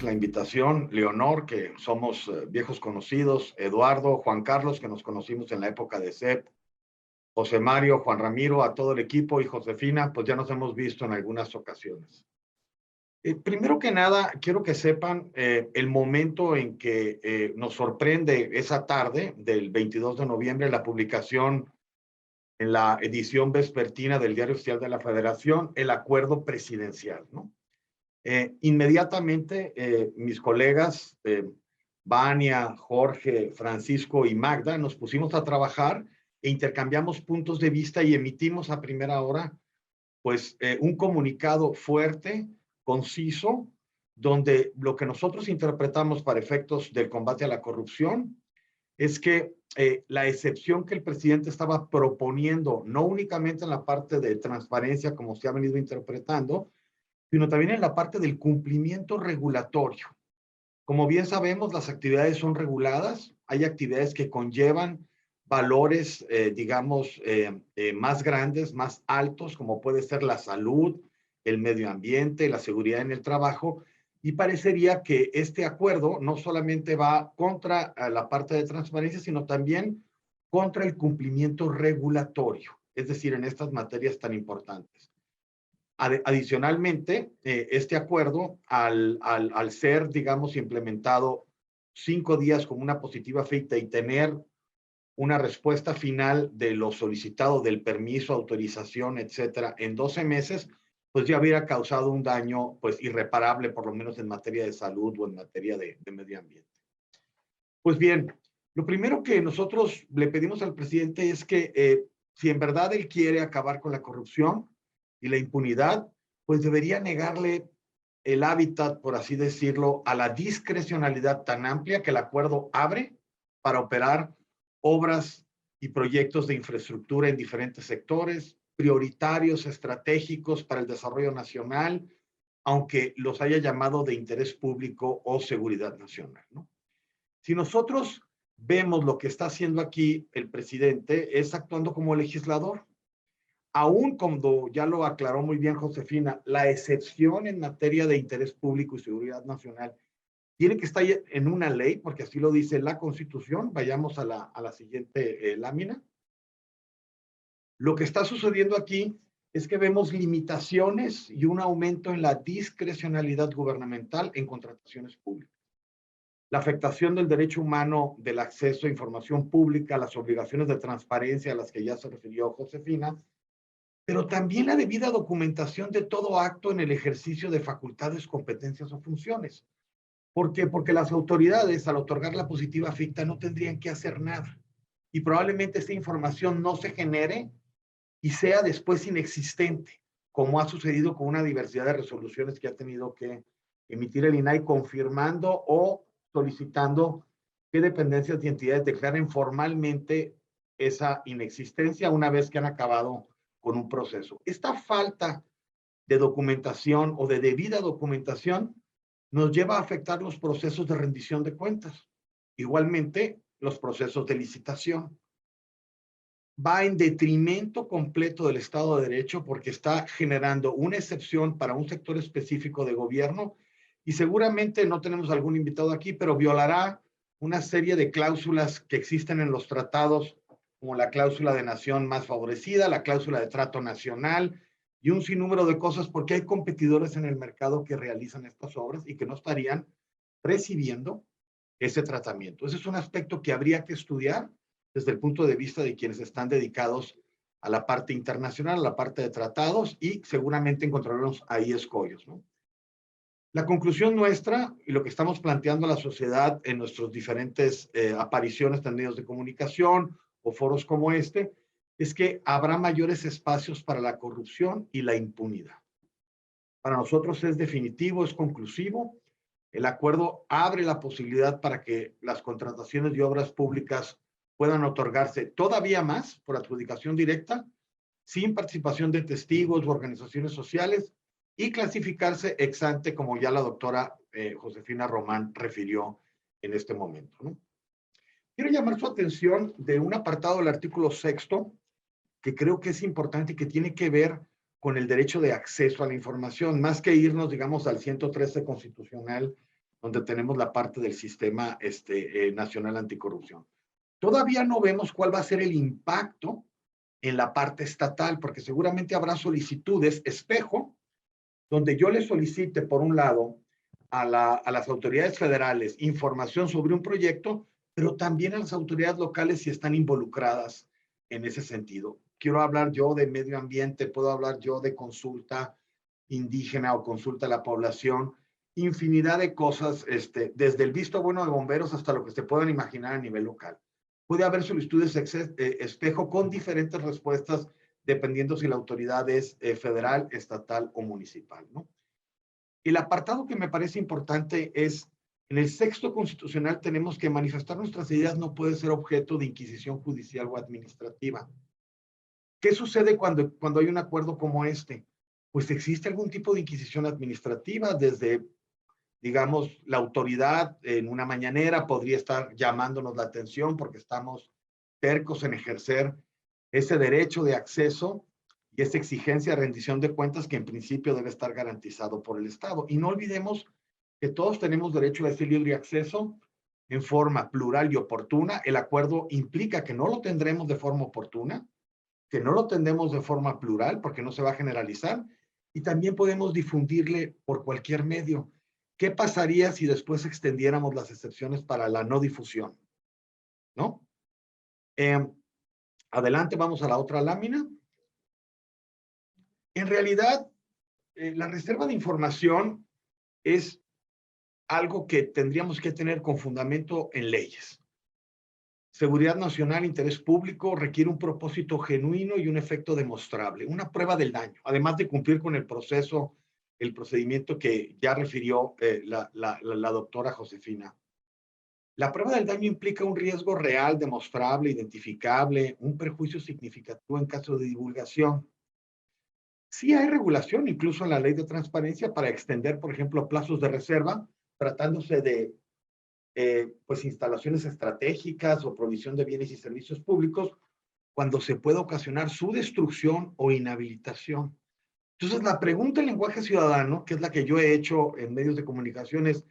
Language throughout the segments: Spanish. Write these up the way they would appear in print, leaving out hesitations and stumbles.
la invitación, Leonor, que somos viejos conocidos, Eduardo, Juan Carlos, que nos conocimos en la época de CEP, José Mario, Juan Ramiro, a todo el equipo y Josefina, pues ya nos hemos visto en algunas ocasiones. Primero que nada, quiero que sepan el momento en que nos sorprende esa tarde del 22 de noviembre la publicación en la edición vespertina del Diario Oficial de la Federación, el acuerdo presidencial, ¿no? Inmediatamente mis colegas, Vania, Jorge, Francisco y Magda, nos pusimos a trabajar e intercambiamos puntos de vista y emitimos a primera hora, pues, un comunicado fuerte, conciso, donde lo que nosotros interpretamos para efectos del combate a la corrupción es que la excepción que el presidente estaba proponiendo, no únicamente en la parte de transparencia, como se ha venido interpretando, sino también en la parte del cumplimiento regulatorio. Como bien sabemos, las actividades son reguladas, hay actividades que conllevan valores, digamos, más grandes, más altos, como puede ser la salud, el medio ambiente, la seguridad en el trabajo, y parecería que este acuerdo no solamente va contra la parte de transparencia, sino también contra el cumplimiento regulatorio, es decir, en estas materias tan importantes. Adicionalmente, este acuerdo, al ser, digamos, implementado 5 días como una positiva ficta y tener una respuesta final de lo solicitado del permiso, autorización, etcétera, en 12 meses, pues ya hubiera causado un daño, pues, irreparable, por lo menos en materia de salud o en materia de medio ambiente. Pues bien, lo primero que nosotros le pedimos al presidente es que si en verdad él quiere acabar con la corrupción y la impunidad, pues debería negarle el hábitat, por así decirlo, a la discrecionalidad tan amplia que el acuerdo abre para operar obras y proyectos de infraestructura en diferentes sectores, prioritarios, estratégicos para el desarrollo nacional, aunque los haya llamado de interés público o seguridad nacional, ¿no? Si nosotros vemos lo que está haciendo aquí el presidente, es actuando como legislador. Aún cuando ya lo aclaró muy bien Josefina, la excepción en materia de interés público y seguridad nacional tiene que estar en una ley, porque así lo dice la Constitución. Vayamos a la siguiente lámina. Lo que está sucediendo aquí es que vemos limitaciones y un aumento en la discrecionalidad gubernamental en contrataciones públicas. La afectación del derecho humano del acceso a información pública, las obligaciones de transparencia a las que ya se refirió Josefina, pero también la debida documentación de todo acto en el ejercicio de facultades, competencias o funciones. ¿Por qué? Porque las autoridades, al otorgar la positiva ficta, no tendrían que hacer nada. Y probablemente esta información no se genere y sea después inexistente, como ha sucedido con una diversidad de resoluciones que ha tenido que emitir el INAI confirmando o solicitando que dependencias y entidades declaren formalmente esa inexistencia una vez que han acabado con un proceso. Esta falta de documentación o de debida documentación nos lleva a afectar los procesos de rendición de cuentas. Igualmente, los procesos de licitación. Va en detrimento completo del Estado de Derecho porque está generando una excepción para un sector específico de gobierno y seguramente no tenemos algún invitado aquí, pero violará una serie de cláusulas que existen en los tratados, como la cláusula de nación más favorecida, la cláusula de trato nacional y un sinnúmero de cosas, porque hay competidores en el mercado que realizan estas obras y que no estarían recibiendo ese tratamiento. Ese es un aspecto que habría que estudiar desde el punto de vista de quienes están dedicados a la parte internacional, a la parte de tratados, y seguramente encontraremos ahí escollos, ¿no? La conclusión nuestra y lo que estamos planteando a la sociedad en nuestras diferentes apariciones en medios de comunicación o foros como este, es que habrá mayores espacios para la corrupción y la impunidad. Para nosotros es definitivo, es conclusivo. El acuerdo abre la posibilidad para que las contrataciones de obras públicas puedan otorgarse todavía más por adjudicación directa, sin participación de testigos u organizaciones sociales, y clasificarse ex ante, como ya la doctora Josefina Román refirió en este momento, ¿no? Quiero llamar su atención de un apartado del artículo 6º que creo que es importante y que tiene que ver con el derecho de acceso a la información, más que irnos, digamos, al 113 constitucional, donde tenemos la parte del sistema nacional anticorrupción. Todavía no vemos cuál va a ser el impacto en la parte estatal, porque seguramente habrá solicitudes espejo, donde yo le solicite, por un lado, a las autoridades federales información sobre un proyecto, pero también a las autoridades locales si están involucradas en ese sentido. Quiero hablar yo de medio ambiente, puedo hablar yo de consulta indígena o consulta a la población, infinidad de cosas, desde el visto bueno de bomberos hasta lo que se puedan imaginar a nivel local. Puede haber solicitudes espejo con diferentes respuestas dependiendo si la autoridad es federal, estatal o municipal, ¿no? El apartado que me parece importante es, en el texto constitucional tenemos que manifestar nuestras ideas no puede ser objeto de inquisición judicial o administrativa. ¿Qué sucede cuando hay un acuerdo como este? Pues existe algún tipo de inquisición administrativa, desde, digamos, la autoridad en una mañanera podría estar llamándonos la atención porque estamos tercos en ejercer ese derecho de acceso y esa exigencia de rendición de cuentas que en principio debe estar garantizado por el Estado. Y no olvidemos que todos tenemos derecho a ese libre acceso en forma plural y oportuna. El acuerdo implica que no lo tendremos de forma oportuna, que no lo tendremos de forma plural porque no se va a generalizar, y también podemos difundirle por cualquier medio. ¿Qué pasaría si después extendiéramos las excepciones para la no difusión? ¿No? Adelante, vamos a la otra lámina. En realidad, la reserva de información es algo que tendríamos que tener con fundamento en leyes. Seguridad nacional, interés público, requiere un propósito genuino y un efecto demostrable, una prueba del daño, además de cumplir con el proceso, el procedimiento que ya refirió la doctora Josefina. La prueba del daño implica un riesgo real, demostrable, identificable, un perjuicio significativo en caso de divulgación. Sí hay regulación, incluso en la ley de transparencia, para extender, por ejemplo, plazos de reserva, tratándose de pues instalaciones estratégicas o provisión de bienes y servicios públicos, cuando se pueda ocasionar su destrucción o inhabilitación. Entonces, la pregunta en lenguaje ciudadano, que es la que yo he hecho en medios de comunicación, es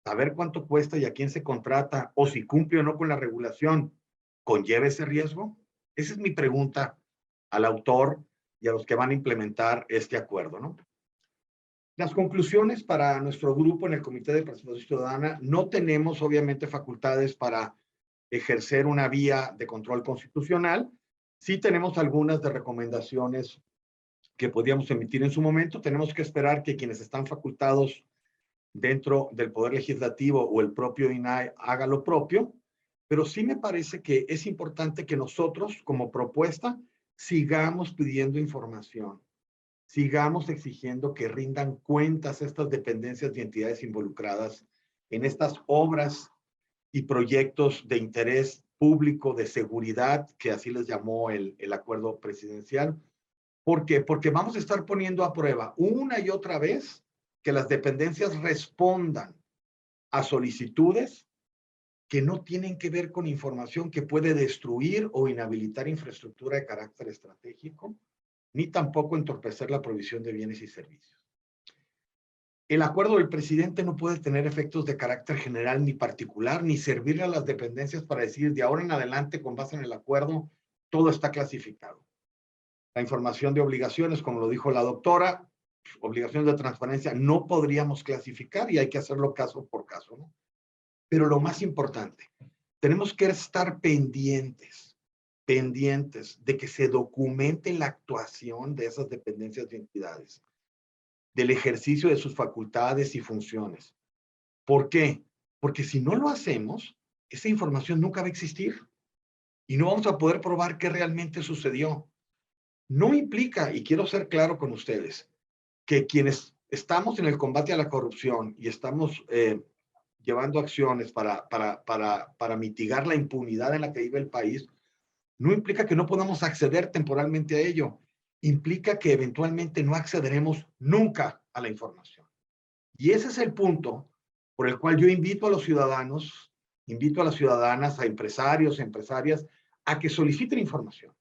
saber cuánto cuesta y a quién se contrata, o si cumple o no con la regulación, ¿conlleva ese riesgo? Esa es mi pregunta al autor y a los que van a implementar este acuerdo, ¿no? Las conclusiones para nuestro grupo en el Comité de Participación Ciudadana: no tenemos obviamente facultades para ejercer una vía de control constitucional. Sí tenemos algunas de recomendaciones que podíamos emitir en su momento. Tenemos que esperar que quienes están facultados dentro del Poder Legislativo o el propio INAI haga lo propio, pero sí me parece que es importante que nosotros, como propuesta, sigamos pidiendo información, sigamos exigiendo que rindan cuentas estas dependencias y entidades involucradas en estas obras y proyectos de interés público, de seguridad, que así les llamó el acuerdo presidencial. ¿Por qué? Porque vamos a estar poniendo a prueba una y otra vez que las dependencias respondan a solicitudes que no tienen que ver con información que puede destruir o inhabilitar infraestructura de carácter estratégico, ni tampoco entorpecer la provisión de bienes y servicios. El acuerdo del presidente no puede tener efectos de carácter general ni particular, ni servirle a las dependencias para decir de ahora en adelante, con base en el acuerdo, todo está clasificado. La información de obligaciones, como lo dijo la doctora, obligaciones de transparencia, no podríamos clasificar y hay que hacerlo caso por caso, ¿no? Pero lo más importante, tenemos que estar pendientes de que se documente la actuación de esas dependencias y entidades, del ejercicio de sus facultades y funciones. ¿Por qué? Porque si no lo hacemos, esa información nunca va a existir y no vamos a poder probar qué realmente sucedió. No implica, y quiero ser claro con ustedes, que quienes estamos en el combate a la corrupción y estamos llevando acciones para mitigar la impunidad en la que vive el país, no implica que no podamos acceder temporalmente a ello. Implica que eventualmente no accederemos nunca a la información. Y ese es el punto por el cual yo invito a los ciudadanos, invito a las ciudadanas, a empresarios, empresarias, a que soliciten información,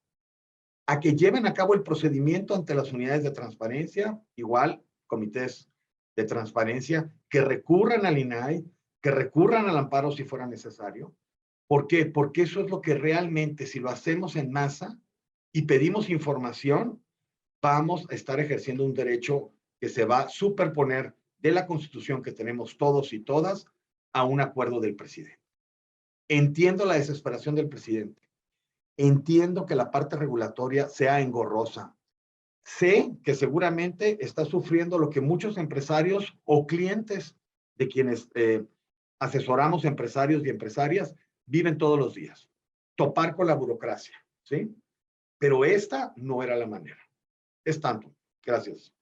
a que lleven a cabo el procedimiento ante las unidades de transparencia, igual comités de transparencia, que recurran al INAI, que recurran al amparo si fuera necesario. ¿Por qué? Porque eso es lo que realmente, si lo hacemos en masa y pedimos información, vamos a estar ejerciendo un derecho que se va a superponer de la Constitución que tenemos todos y todas a un acuerdo del presidente. Entiendo la desesperación del presidente. Entiendo que la parte regulatoria sea engorrosa. Sé que seguramente está sufriendo lo que muchos empresarios o clientes de quienes asesoramos empresarios y empresarias viven todos los días. Topar con la burocracia, ¿sí? Pero esta no era la manera. Es tanto. Gracias.